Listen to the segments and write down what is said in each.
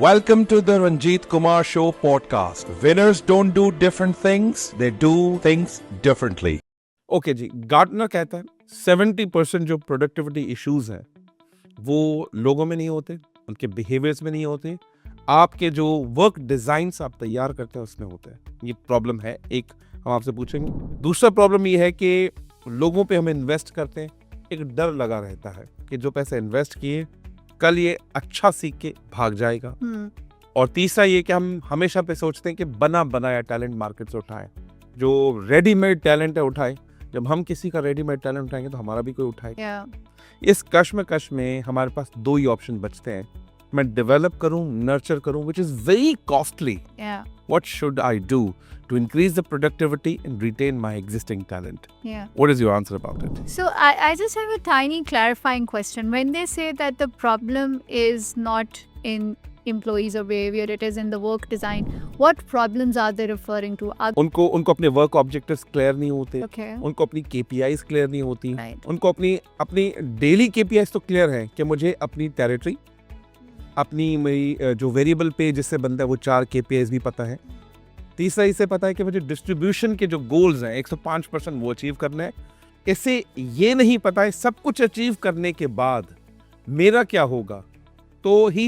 Welcome to the Ranjit Kumar Show podcast. Winners don't do different things, they do things differently. Okay जी, Gartner कहता है 70% जो productivity issues हैं वो लोगों में नहीं होते, उनके बिहेवियर्स में नहीं होते, आपके जो वर्क डिजाइन्स आप तैयार करते हैं उसमें होते हैं। ये प्रॉब्लम है, एक हम आपसे पूछेंगे। दूसरा प्रॉब्लम ये है कि लोगों पे हम इन्वेस्ट करते हैं, एक डर लगा रहता है कि जो पैसे इन्वेस्ट किए कल ये अच्छा सीख के भाग जाएगा। और तीसरा ये कि हम हमेशा पे सोचते हैं कि बना बनाया टैलेंट मार्केट से उठाएं, जो रेडीमेड टैलेंट है उठाएं। जब हम किसी का रेडीमेड टैलेंट उठाएंगे तो हमारा भी कोई उठाएगा। इस कश्मकश में हमारे पास दो ही ऑप्शन बचते हैं, मैं डेवलप करूं, नर्चर करूं, which is very costly. What should I do to increase the productivity and retain my existing talent? What is your answer about it? So I just have a tiny clarifying question. When they say that the problem is not in employees or behavior, it is in the work design, what problems are they referring to? उनको अपने work objectives clear नहीं होते, Okay. उनको अपनी KPIs clear नहीं होती, Right. उनको अपनी डेली KPIs तो क्लियर है कि मुझे अपनी टेरिटरी, अपनी मेरी जो वेरिएबल पे जिससे बनता है वो 4 KPIs भी पता है। तीसरा इसे पता है कि मुझे डिस्ट्रीब्यूशन के जो गोल्स हैं 105% वो अचीव करना है। इसे ये नहीं पता है सब कुछ अचीव करने के बाद मेरा क्या होगा। तो ही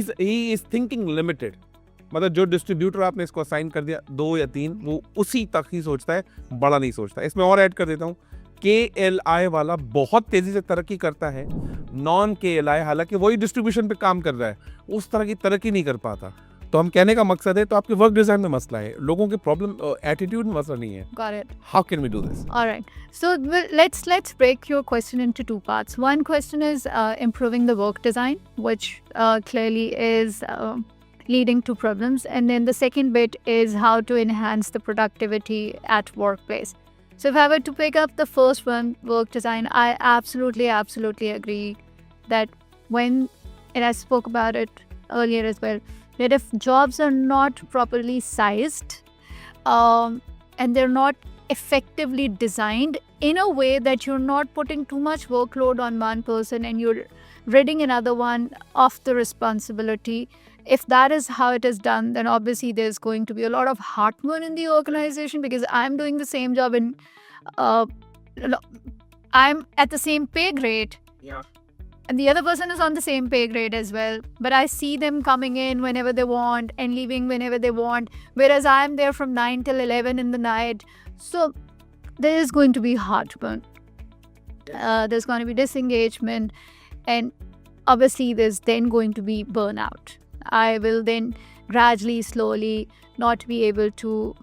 इज थिंकिंग लिमिटेड, मतलब जो डिस्ट्रीब्यूटर आपने इसको असाइन कर दिया 2 या 3 वो उसी तक ही सोचता है, बड़ा नहीं सोचता। इसमें और ऐड कर देता हूँ, KLI वाला बहुत तेजी से तरक्की करता है, नॉन KLI हालांकि वही डिस्ट्रीब्यूशन पे काम कर रहा है उस तरह की तरक्की नहीं कर पाता। तो हम कहने का मकसद है तो आपके वर्क डिजाइन में मसला है, लोगों के प्रॉब्लम एटीट्यूड में मसला नहीं है। Got it. How can we do this? All right. So let's break your question into 2 parts. One question is improving the work design, which clearly is leading to problems, and then the second bit is how to enhance the productivity at workplace. So if I were to pick up the first one, work design, I absolutely agree that and I spoke about it earlier as well, that if jobs are not properly sized and they're not effectively designed in a way that you're not putting too much workload on one person and you're ridding another one of the responsibility, if that is how it is done, then obviously there's going to be a lot of heartburn in the organization, because I'm doing the same job and I'm at the same pay grade. And the other person is on the same pay grade as well. But I see them coming in whenever they want and leaving whenever they want. Whereas I'm there from 9 till 11 in the night. So there is going to be heartburn. There's going to be disengagement. And obviously there's then going to be burnout. I will then gradually, slowly not be able to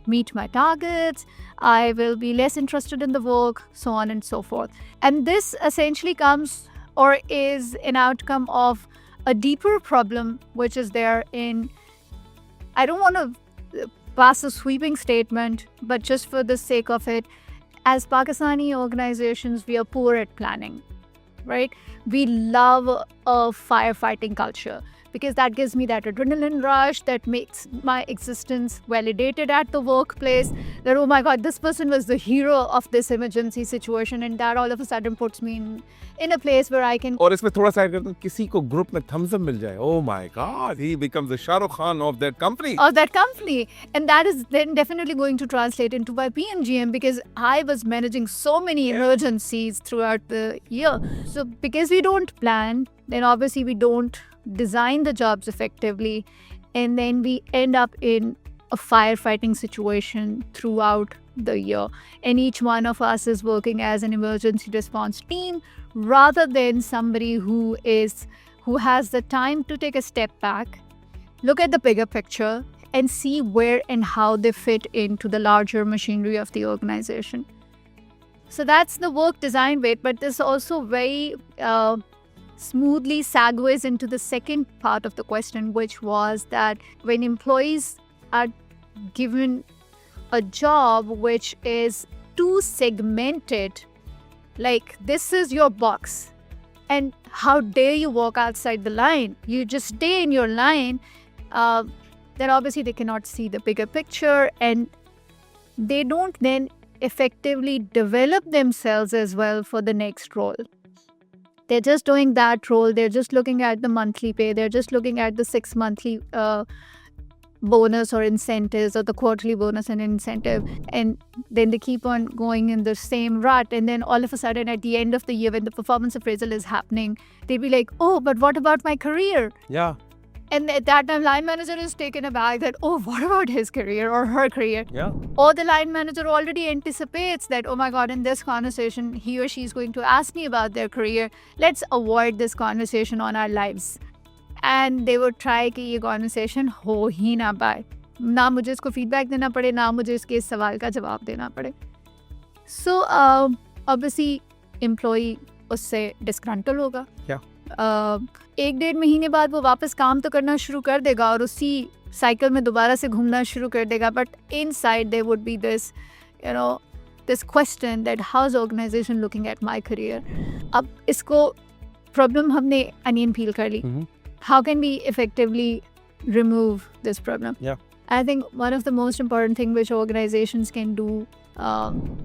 meet my targets. I will be less interested in the work, so on and so forth. And this essentially comes or is an outcome of a deeper problem which is there in, I don't want to pass a sweeping statement, but just for the sake of it, as Pakistani organizations, we are poor at planning, right? We love a firefighting culture because that gives me that adrenaline rush that makes my existence validated at the workplace, that oh my god, this person was the hero of this emergency situation, and that all of a sudden puts me in a place where I can. और इसमें थोड़ा सा add करता हूँ, किसी को group में Thums up मिल जाए, oh my god, he becomes the Shahrukh Khan of that company. And that is then definitely going to translate into my PMGM, because I was managing so many emergencies throughout the year. So because we don't plan, then obviously we don't design the jobs effectively, and then we end up in a firefighting situation throughout the year, and each one of us is working as an emergency response team rather than somebody who has the time to take a step back, look at the bigger picture, and see where and how they fit into the larger machinery of the organization. So that's the work design bit, but this also very smoothly segues into the second part of the question, which was that when employees are given a job which is too segmented, like this is your box and how dare you walk outside the line, you just stay in your line, then obviously they cannot see the bigger picture, and they don't then effectively develop themselves as well for the next role. They're just doing that role. They're just looking at the monthly pay. They're just looking at the 6 monthly bonus or incentives, or the quarterly bonus and incentive. And then they keep on going in the same rut. And then all of a sudden at the end of the year, when the performance appraisal is happening, they'd be like, oh, but what about my career? Yeah. And at that time, line manager is taken aback that, oh, what about his career or her career? Yeah. Or the line manager already anticipates that, oh my God, in this conversation, he or she is going to ask me about their career. Let's avoid this conversation on our lives. And they would try कि ये conversation हो ही ना पाए. ना मुझे इसको feedback देना पड़े, ना मुझे इसके इस सवाल का जवाब देना पड़े. So, obviously, employee उससे disgruntled होगा. Yeah. 1-1.5 महीने बाद वो वापस काम तो करना शुरू कर देगा और उसी साइकिल में दोबारा से घूमना शुरू कर देगा. But inside there would be this, this question that how is organization looking at my career? अब इसको problem हमने onion peel कर ली. How can we effectively remove this problem? Yeah. I think one of the most important things which organizations can do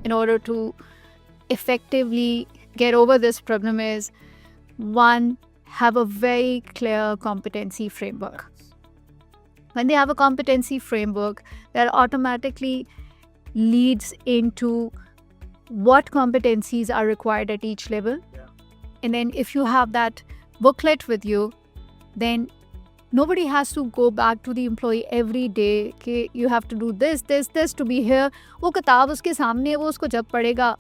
in order to effectively get over this problem is, one, have a very clear competency framework. When they have a competency framework, that automatically leads into what competencies are required at each level. Yeah. And then if you have that booklet with you, then nobody has to go back to the employee every day कि you have to do this to be here. वो किताब उसके सामने है, वो उसको जब पढ़ेगा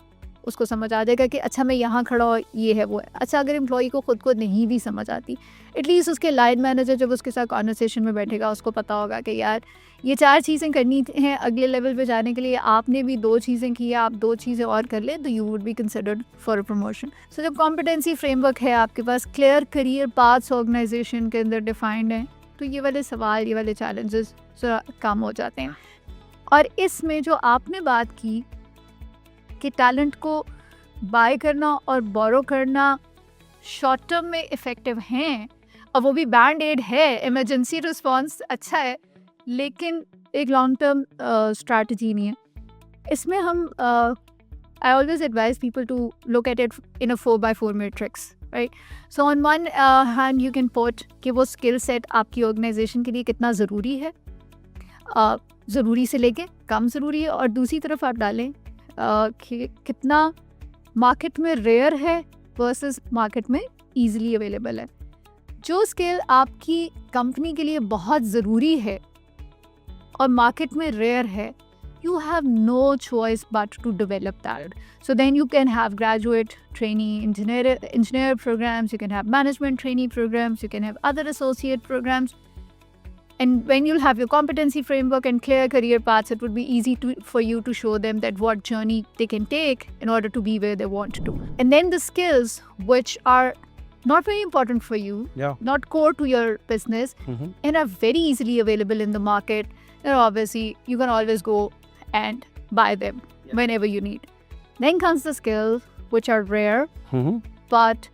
उसको समझ आ जाएगा कि अच्छा मैं यहाँ खड़ा हूँ, ये है वो है. अच्छा अगर एम्प्लॉई को खुद को नहीं भी समझ आती, एटलीस्ट उसके लाइन मैनेजर जब उसके साथ कॉन्वर्सेशन में बैठेगा उसको पता होगा कि यार ये 4 चीज़ें करनी हैं अगले लेवल पे जाने के लिए, आपने भी 2 चीज़ें की, आप 2 चीज़ें और कर ले तो you would be considered for a promotion. So जब कॉम्पिटेंसी फ्रेमवर्क है आपके पास, क्लियर करियर पाथ्स ऑर्गेनाइजेशन के अंदर डिफाइंड हैं, तो ये वाले सवाल, ये वाले चैलेंजेस कम हो जाते हैं. और इसमें जो आपने बात की कि टैलेंट को बाय करना और बोरो करना शॉर्ट टर्म में इफ़ेक्टिव हैं, और वो भी बैंड एड है, इमरजेंसी रिस्पॉन्स अच्छा है, लेकिन एक लॉन्ग टर्म स्ट्रैटेजी नहीं है. इसमें हम I always advise people to look at it in a 4x4 matrix, right. So on one hand you can put कि वो स्किल सेट आपकी ऑर्गेनाइजेशन के लिए कितना ज़रूरी है, ज़रूरी से लेके कम ज़रूरी है, और दूसरी तरफ आप डालें कि कितना मार्केट में रेयर है वर्सेस मार्केट में ईजिली अवेलेबल है. जो स्किल आपकी कंपनी के लिए बहुत ज़रूरी है और मार्केट में रेयर है, you have no choice but to develop that. So then you can have graduate trainee engineer programs, you can have management trainee programs, you can have other associate programs. And when you'll have your competency framework and clear career paths, it would be easy for you to show them that what journey they can take in order to be where they want to. And then the skills which are not very important for you, not core to your business, and are very easily available in the market, obviously you can always go and buy them whenever you need. Then comes the skills which are rare, but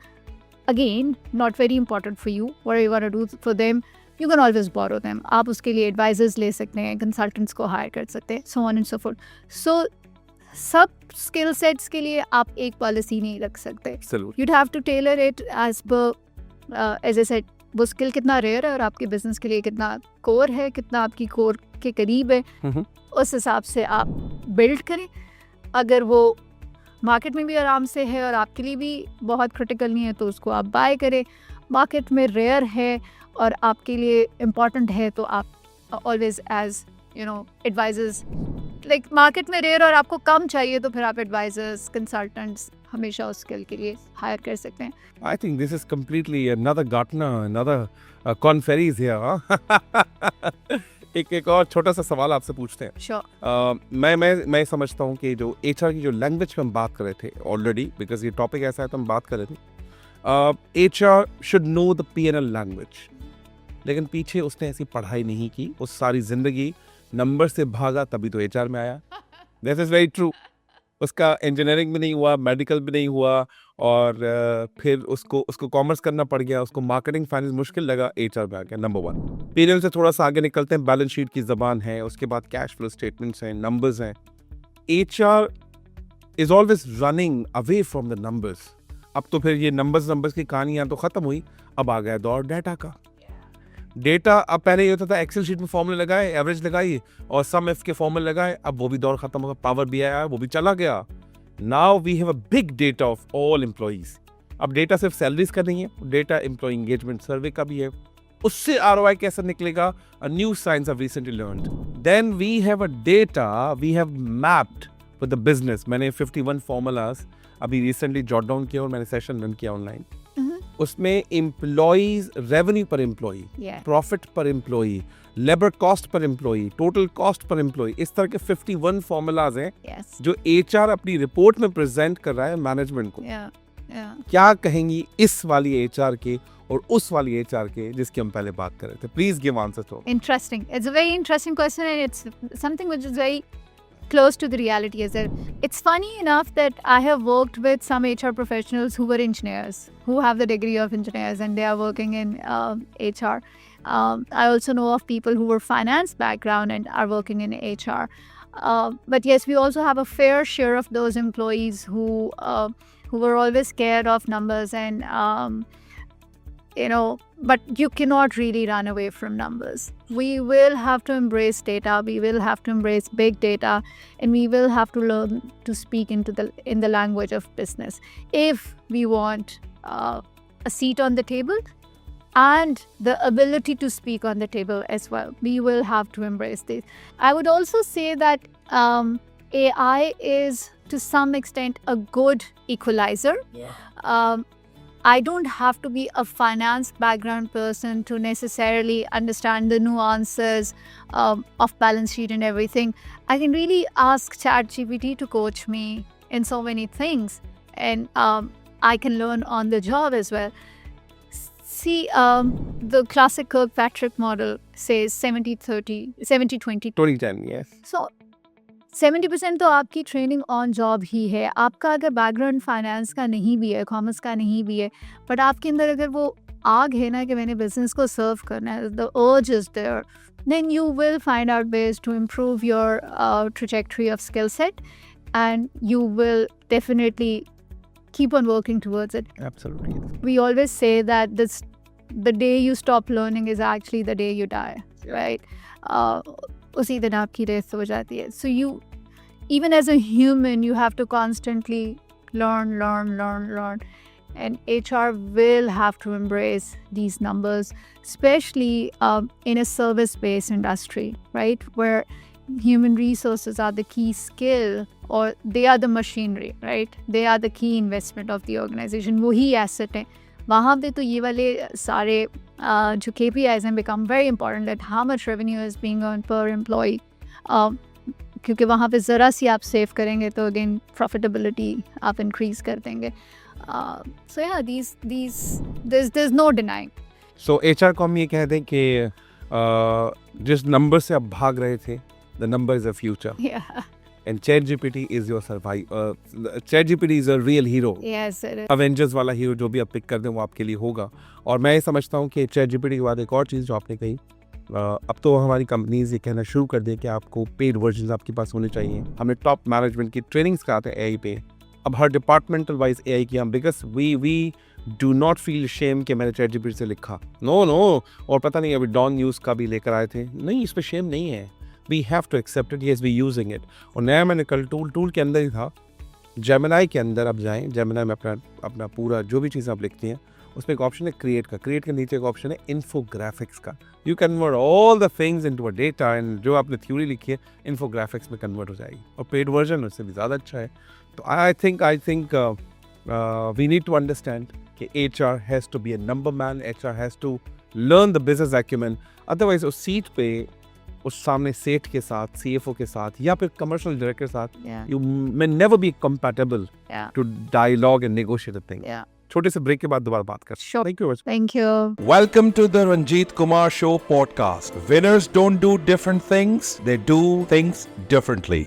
again, not very important for you. What are you going to do for them? You can always borrow them. आप उसके लिए advisors ले सकते हैं, consultants को hire कर सकते हैं, so on and so forth. So, सब skill sets के लिए आप एक policy नहीं रख सकते. You'd have to tailor it as per, as I said, वो skill कितना rare है और आपके business के लिए कितना core है, कितना आपकी core के करीब है, उस हिसाब से आप build करें. अगर वो मार्केट में भी आराम से है और आपके लिए भी बहुत क्रिटिकल नहीं है तो उसको आप बाय करें. मार्केट में रेयर है और आपके लिए इम्पॉर्टेंट है तो आप always as advisors, like market में रेयर और आपको कम चाहिए तो फिर आप एडवाइजर्स, कंसल्टेंट्स हमेशा उस स्किल के लिए हायर कर सकते हैं. I think this is completely another Gartner, another Korn Ferry's here. एक और छोटा सा सवाल आपसे पूछते हैं. Sure. मैं समझता हूँ कि जो HR की जो लैंग्वेज पे हम बात कर रहे थे ऑलरेडी, बिकॉज ये टॉपिक ऐसा है तो हम बात कर रहे थे, HR should know the P&L language, लेकिन पीछे उसने ऐसी पढ़ाई नहीं की, वो सारी जिंदगी नंबर से भागा तभी तो HR में आया. This is very true. उसका इंजीनियरिंग भी नहीं हुआ, मेडिकल भी नहीं हुआ, और फिर उसको कॉमर्स करना पड़ गया, उसको मार्केटिंग फाइनेंस मुश्किल लगा, HR में आ गया. नंबर 1. P&L से थोड़ा सा आगे निकलते हैं, बैलेंस शीट की ज़बान है, उसके बाद कैश फ्लो स्टेटमेंट्स हैं, नंबर्स हैं. HR is always running away from the numbers. अब तो फिर ये नंबर्स की कहानियां तो खत्म हुई, अब आ गया दौर डाटा का। डेटा, अब पहले ये होता था एक्सेल शीट में फॉर्मूले लगाए, एवरेज लगाई और सम एफ के फॉर्मूले लगाए, अब वो भी दौर खत्म हो गया, पावर BI आया, वो भी चला गया। Now we have a big data of all employees. अब डेटा सिर्फ सैलरीज का नहीं है, डेटा एम्प्लॉय एंगेजमेंट सर्वे का भी है। उससे ROI कैसे निकलेगा? A new science I've recently learned. Then we have a data we have mapped with the business. मैंने 51 formulas अभी रिसेंटली जॉट डाउन किया और मैंने सेशन रन किया ऑनलाइन। उसमें एम्प्लॉइज रेवेन्यू पर एम्प्लॉई, प्रॉफिट पर employee, labour cost per employee, total cost per employee, इस तरह के 51 फॉर्मूलाज हैं जो HR अपनी रिपोर्ट में प्रेजेंट कर रहा है मैनेजमेंट को। क्या कहेंगी इस वाली HR के और उस वाली HR के जिसकी हम पहले बात कर रहे थे? Please give answer to. Interesting. It's a very interesting question, and it's something which is very close to the reality as well. It's funny enough that I have worked with some HR professionals who were engineers, who have the degree of engineers, and they are working in HR. I also know of people who were finance background and are working in HR. But yes, we also have a fair share of those employees who were always scared of numbers and but you cannot really run away from numbers. We will have to embrace data, we will have to embrace big data, and we will have to learn to speak in the language of business if we want a seat on the table and the ability to speak on the table as well. We will have to embrace this. I would also say that AI is to some extent a good equalizer. I don't have to be a finance background person to necessarily understand the nuances of balance sheet and everything. I can really ask ChatGPT to coach me in so many things, and I can learn on the job as well. See, the classic Kirkpatrick model says 70-30, 70-20. 20-10, yes. So 70% तो आपकी training on job ही है। आपका अगर background finance का नहीं भी है, commerce का नहीं भी है, बट आपके अंदर अगर वो आग है ना कि मैंने बिजनेस को सर्व करना है, the urge is there, then you will find out ways to improve your trajectory of skill set and you will definitely keep on working towards it. Absolutely. We always say that the day you stop learning is actually the day you die, right? उसी दिन आपकी race हो जाती है. So you, even as a human, you have to constantly learn. And HR will have to embrace these numbers, especially in a service-based industry, right? Where human resources are the key skill, or they are the machinery, right? They are the key investment of the organization. वही asset है. वहाँ पे तो ये वाले सारे जो KPIs हैं become very important, that how much revenue is being earned per employee. क्योंकि वहाँ पे ज़रा सी आप सेव करेंगे तो again profitability आप increase कर देंगे. So yeah, there's no denying. So HR को हम ये कह दें कि जिस नंबर से आप भाग रहे थे, the number is a future. Yeah. And ChatGPT is your survivor. ChatGPT is a real hero. Yes, it is. Avengers वाला हीरो जो भी आप पिक कर दें वो आपके लिए होगा. और मैं ये समझता हूँ कि ChatGPT के बाद एक और चीज़ जो आपने कही, अब तो हमारी कंपनीज ये कहना शुरू कर दें कि आपको पेड वर्जन आपके पास होने चाहिए. हमने टॉप मैनेजमेंट की ट्रेनिंग्स कराते हैं AI पे. अब हर डिपार्टमेंटल वाइज AI की हम, because we do not feel shame कि मैंने ChatGPT से लिखा. नो. और पता नहीं अभी डॉन न्यूज़ का भी लेकर आए थे. नहीं, इस पर शेम नहीं है. We have to accept it. Yes, we using it. और नया मैंने कल टूल के अंदर ही था, जेमिनाई के अंदर आप जाएं, जेमिनाई में अपना पूरा जो भी चीज़ आप लिखती हैं उसमें एक ऑप्शन है क्रिएट के नीचे एक ऑप्शन है इन्फोग्राफिक्स का. You convert all the things into a data, and जो आपने थ्योरी लिखी है इन्फोग्राफिक्स में कन्वर्ट हो जाएगी. और पेड वर्जन उससे भी ज़्यादा अच्छा है. तो I think we need to understand कि HR has to be a number man. HR has to learn the business acumen. Otherwise उस सीट पे उस सामने सेठ के साथ, CFO के साथ या फिर कमर्शियल डायरेक्टर के साथ, you may never be compatible to dialogue and negotiate a thing. छोटे से ब्रेक के बाद दोबारा बात कर. Thank you. Welcome to the Ranjit Kumar Show podcast. Winners don't do different things, they do things differently.